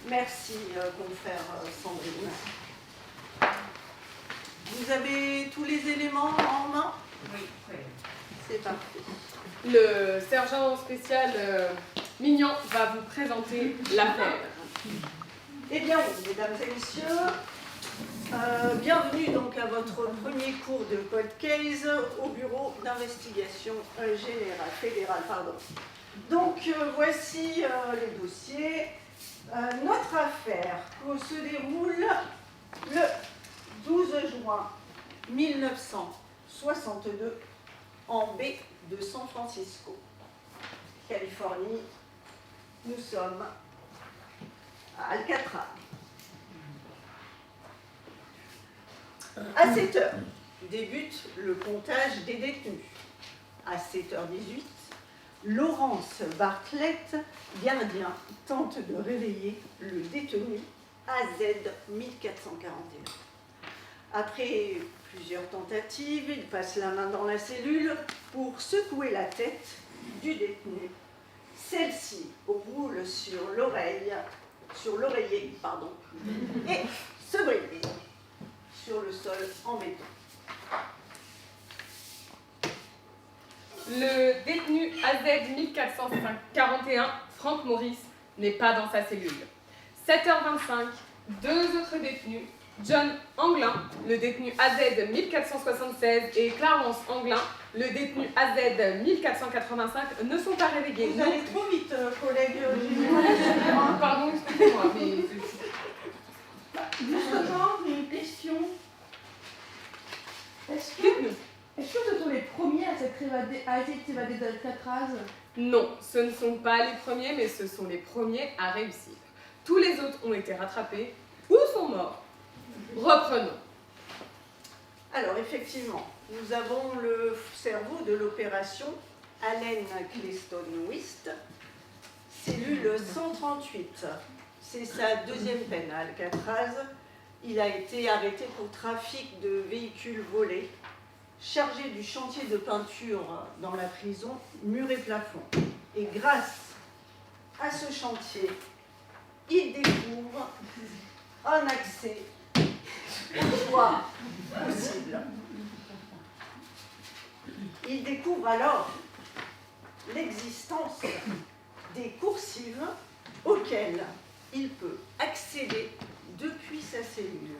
Merci, confrère Sandrine. Vous avez tous les éléments en main? Oui. C'est parfait. Le sergent spécial Mignon va vous présenter l'affaire. Eh bien, mesdames et messieurs, bienvenue donc à votre premier cours de cold case au bureau d'investigation fédérale. Donc, voici les dossiers. Notre affaire se déroule le 12 juin 1962 en baie de San Francisco, Californie. Nous sommes à Alcatraz. À 7 heures, débute le comptage des détenus. À 7h18, Laurence Bartlett, gardien, tente de réveiller le détenu AZ 1441. Après plusieurs tentatives, il passe la main dans la cellule pour secouer la tête du détenu. Celle-ci roule sur l'oreiller, et se brise sur le sol en béton. Le détenu AZ 1441, Frank Morris, n'est pas dans sa cellule. 7h25, deux autres détenus, John Anglin, le détenu AZ 1476, et Clarence Anglin, le détenu AZ 1485, ne sont pas réveillés. Vous allez trop vite, collègue. Pardon, excusez-moi, mais... Justement, j'ai une question. Est-ce que ce sont les premiers à essayer de s'évader d'Alcatraz? Non, ce ne sont pas les premiers, mais ce sont les premiers à réussir. Tous les autres ont été rattrapés ou sont morts. Reprenons. Alors, effectivement, nous avons le cerveau de l'opération Allen Cleaston Wist, cellule 138. C'est sa deuxième peine à Alcatraz. Il a été arrêté pour trafic de véhicules volés, chargé du chantier de peinture dans la prison, mur et plafond. Et grâce à ce chantier, il découvre un accès au toit possible. Il découvre alors l'existence des coursives auxquelles il peut accéder depuis sa cellule.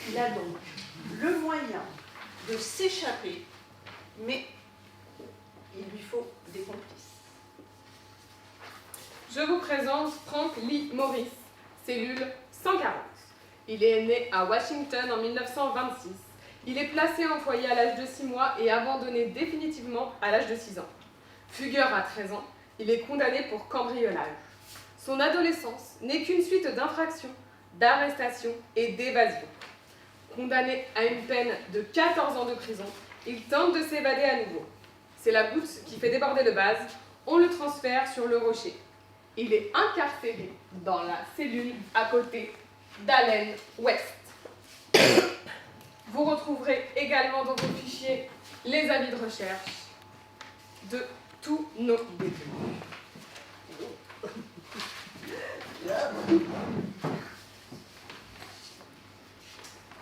Il a donc le moyen de s'échapper, mais il lui faut des complices. Je vous présente Frank Lee Morris, cellule 140. Il est né à Washington en 1926. Il est placé en foyer à l'âge de 6 mois et abandonné définitivement à l'âge de 6 ans. Fugueur à 13 ans, il est condamné pour cambriolage. Son adolescence n'est qu'une suite d'infractions, d'arrestations et d'évasions. Condamné à une peine de 14 ans de prison, il tente de s'évader à nouveau. C'est la goutte qui fait déborder le vase, on le transfère sur le rocher. Il est incarcéré dans la cellule à côté d'Allen West. Vous retrouverez également dans vos fichiers les avis de recherche de tous nos détenus.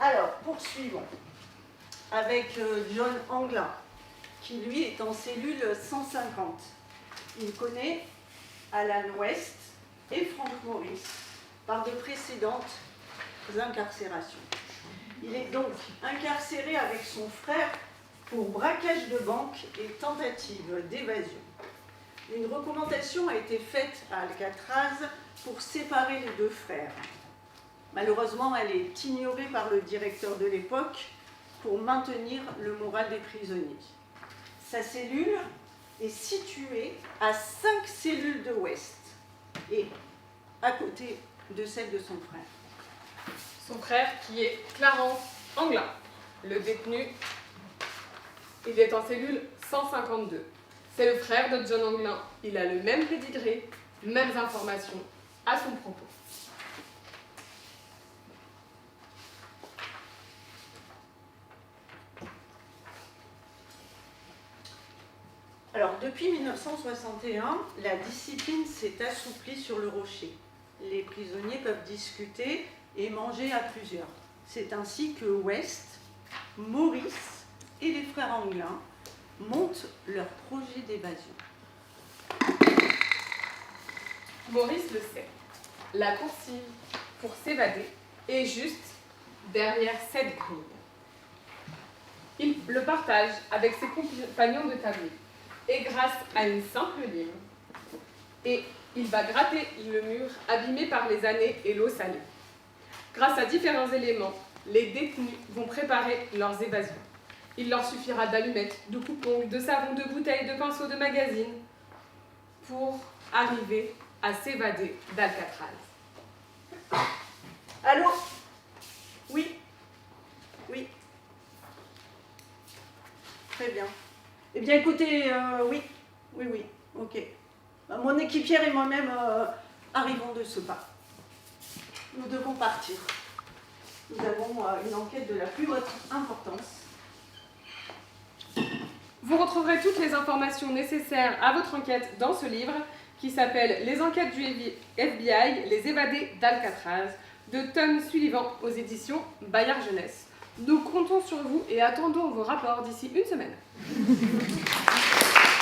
Alors, poursuivons avec John Anglin, qui lui est en cellule 150. Il connaît Alan West et Frank Morris par de précédentes incarcérations. Il est donc incarcéré avec son frère pour braquage de banque et tentative d'évasion. Une recommandation a été faite à Alcatraz pour séparer les deux frères. Malheureusement, elle est ignorée par le directeur de l'époque pour maintenir le moral des prisonniers. Sa cellule est située à 5 cellules de West et à côté de celle de son frère. Son frère qui est Clarence Anglin. Le détenu, il est en cellule 152. C'est le frère de John Anglin. Il a le même pédigré, mêmes informations à son propos. Alors, depuis 1961, la discipline s'est assouplie sur le rocher. les prisonniers peuvent discuter et manger à plusieurs. C'est ainsi que West, Maurice et les frères Anglin montent leur projet d'évasion. Maurice le sait. La coursive pour s'évader est juste derrière cette grille. Il le partage avec ses compagnons de tablier. Et grâce à une simple ligne, et il va gratter le mur abîmé par les années et l'eau salée. Grâce à différents éléments, les détenus vont préparer leurs évasions. Il leur suffira d'allumettes, de coupe-ongles, de savon, de bouteilles, de pinceaux, de magazines pour arriver à s'évader d'Alcatraz. Allô? Oui? Oui? Très bien. Eh bien, écoutez, oui, ok. Mon équipière et moi-même arrivons de ce pas. Nous devons partir. Nous avons une enquête de la plus haute importance. Vous retrouverez toutes les informations nécessaires à votre enquête dans ce livre qui s'appelle « Les enquêtes du FBI, les évadés d'Alcatraz » de Tom Sullivan aux éditions Bayard Jeunesse. Nous comptons sur vous et attendons vos rapports d'ici une semaine.